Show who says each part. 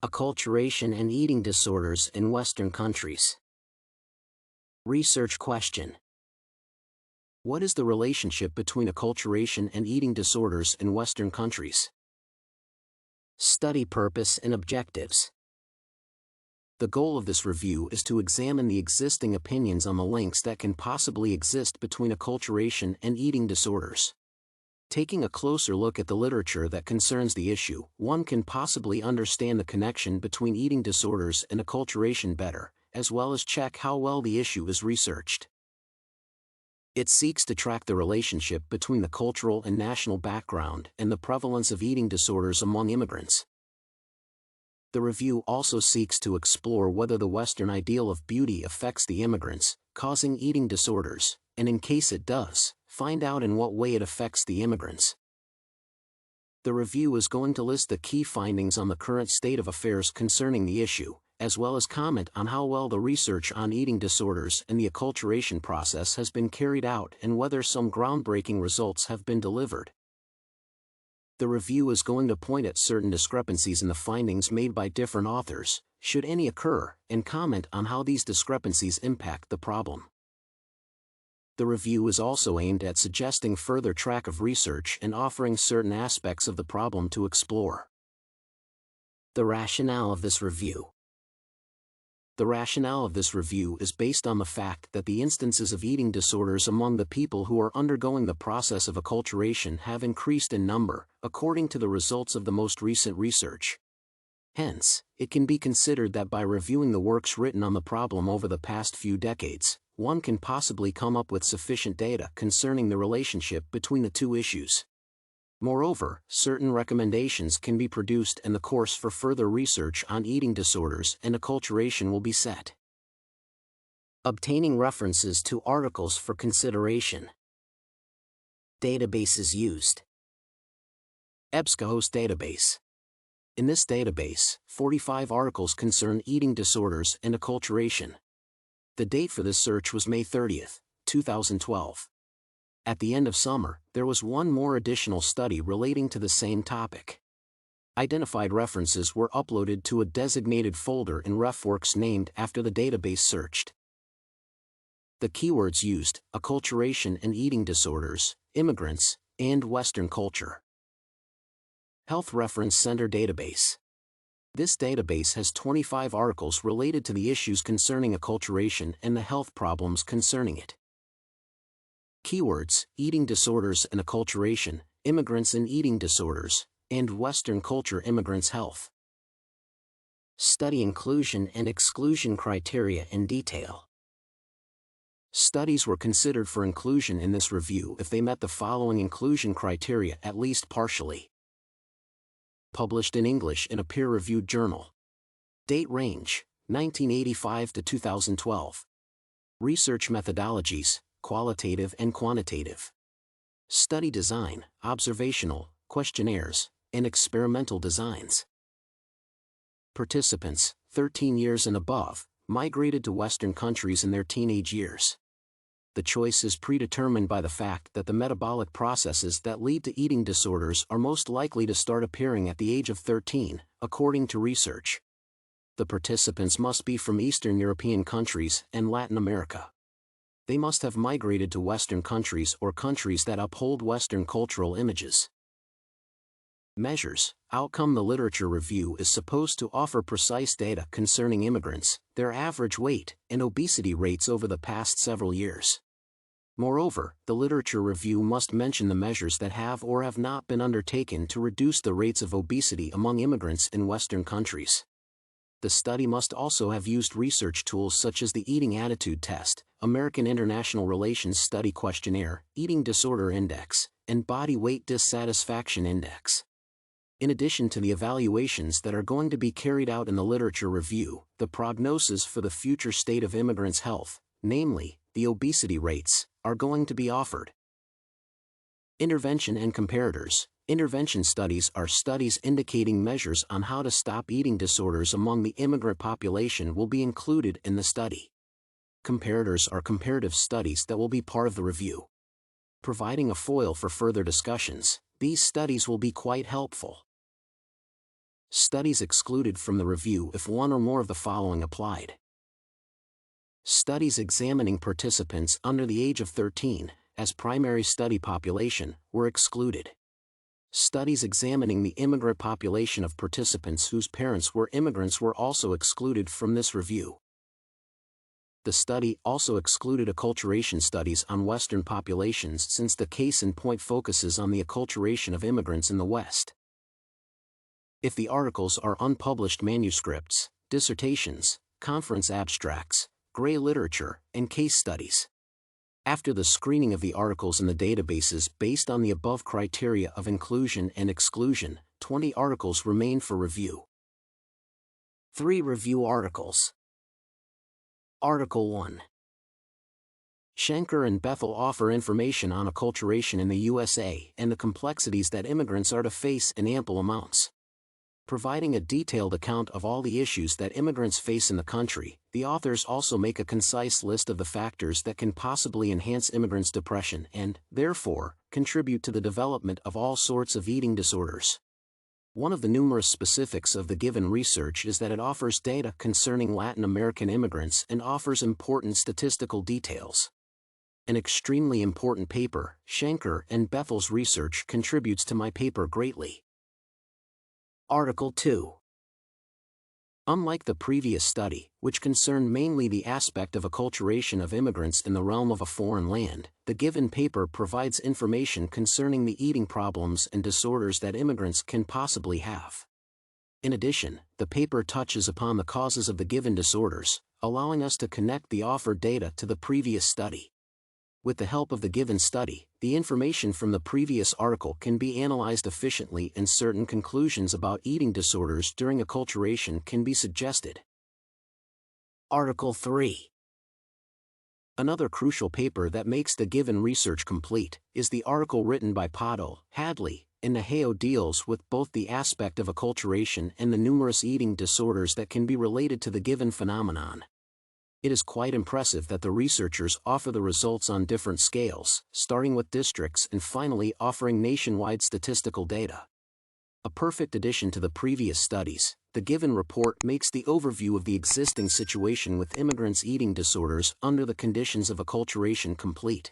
Speaker 1: Acculturation and eating disorders in Western countries. Research question. What is the relationship between acculturation and eating disorders in Western countries? Study purpose and objectives. The goal of this review is to examine the existing opinions on the links that can possibly exist between acculturation and eating disorders. Taking a closer look at the literature that concerns the issue, one can possibly understand the connection between eating disorders and acculturation better, as well as check how well the issue is researched. It seeks to track the relationship between the cultural and national background and the prevalence of eating disorders among immigrants. The review also seeks to explore whether the Western ideal of beauty affects the immigrants, causing eating disorders, and in case it does, find out in what way it affects the immigrants. The review is going to list the key findings on the current state of affairs concerning the issue, as well as comment on how well the research on eating disorders and the acculturation process has been carried out and whether some groundbreaking results have been delivered. The review is going to point at certain discrepancies in the findings made by different authors, should any occur, and comment on how these discrepancies impact the problem. The review is also aimed at suggesting further track of research and offering certain aspects of the problem to explore. The rationale of this review. The rationale of this review is based on the fact that the instances of eating disorders among the people who are undergoing the process of acculturation have increased in number, according to the results of the most recent research. Hence, it can be considered that by reviewing the works written on the problem over the past few decades, one can possibly come up with sufficient data concerning the relationship between the two issues. Moreover, certain recommendations can be produced and the course for further research on eating disorders and acculturation will be set. Obtaining references to articles for consideration. Databases used. EBSCOhost database. In this database, 45 articles concern eating disorders and acculturation. The date for this search was May 30, 2012. At the end of summer, there was one more additional study relating to the same topic. Identified references were uploaded to a designated folder in RefWorks named after the database searched. The keywords used: acculturation and eating disorders, immigrants, and Western culture. Health Reference Center database. This database has 25 articles related to the issues concerning acculturation and the health problems concerning it. Keywords: eating disorders and acculturation, immigrants and eating disorders, and Western culture immigrants' health. Study inclusion and exclusion criteria in detail. Studies were considered for inclusion in this review if they met the following inclusion criteria at least partially. Published in English in a peer-reviewed journal. Date range: 1985 to 2012. Research methodologies: qualitative and quantitative. Study design: observational, questionnaires, and experimental designs. Participants, 13 years and above, migrated to Western countries in their teenage years. The choice is predetermined by the fact that the metabolic processes that lead to eating disorders are most likely to start appearing at the age of 13, according to research. The participants must be from Eastern European countries and Latin America. They must have migrated to Western countries or countries that uphold Western cultural images. Measures, outcome. The literature review is supposed to offer precise data concerning immigrants, their average weight, and obesity rates over the past several years. Moreover, the literature review must mention the measures that have or have not been undertaken to reduce the rates of obesity among immigrants in Western countries. The study must also have used research tools such as the Eating Attitude Test, American International Relations Study Questionnaire, Eating Disorder Index, and Body Weight Dissatisfaction Index. In addition to the evaluations that are going to be carried out in the literature review, the prognosis for the future state of immigrants' health, namely, the obesity rates, are going to be offered. Intervention and comparators. Intervention studies are studies indicating measures on how to stop eating disorders among the immigrant population will be included in the study. Comparators are comparative studies that will be part of the review. Providing a foil for further discussions, these studies will be quite helpful. Studies excluded from the review if one or more of the following applied. Studies examining participants under the age of 13, as primary study population, were excluded. Studies examining the immigrant population of participants whose parents were immigrants were also excluded from this review. The study also excluded acculturation studies on Western populations since the case in point focuses on the acculturation of immigrants in the West. If the articles are unpublished manuscripts, dissertations, conference abstracts, gray literature, and case studies. After the screening of the articles in the databases based on the above criteria of inclusion and exclusion, 20 articles remain for review. 3 review articles. Article 1. Schenker and Bethel offer information on acculturation in the USA and the complexities that immigrants are to face in ample amounts. Providing a detailed account of all the issues that immigrants face in the country, the authors also make a concise list of the factors that can possibly enhance immigrants' depression and, therefore, contribute to the development of all sorts of eating disorders. One of the numerous specifics of the given research is that it offers data concerning Latin American immigrants and offers important statistical details. An extremely important paper, Schenker and Bethel's research contributes to my paper greatly. Article 2. Unlike the previous study, which concerned mainly the aspect of acculturation of immigrants in the realm of a foreign land, the given paper provides information concerning the eating problems and disorders that immigrants can possibly have. In addition, the paper touches upon the causes of the given disorders, allowing us to connect the offered data to the previous study. With the help of the given study, the information from the previous article can be analyzed efficiently and certain conclusions about eating disorders during acculturation can be suggested. Article 3. Another crucial paper that makes the given research complete is the article written by Patil, Hadley, and Nahayo deals with both the aspect of acculturation and the numerous eating disorders that can be related to the given phenomenon. It is quite impressive that the researchers offer the results on different scales, starting with districts and finally offering nationwide statistical data. A perfect addition to the previous studies, the given report makes the overview of the existing situation with immigrants' eating disorders under the conditions of acculturation complete.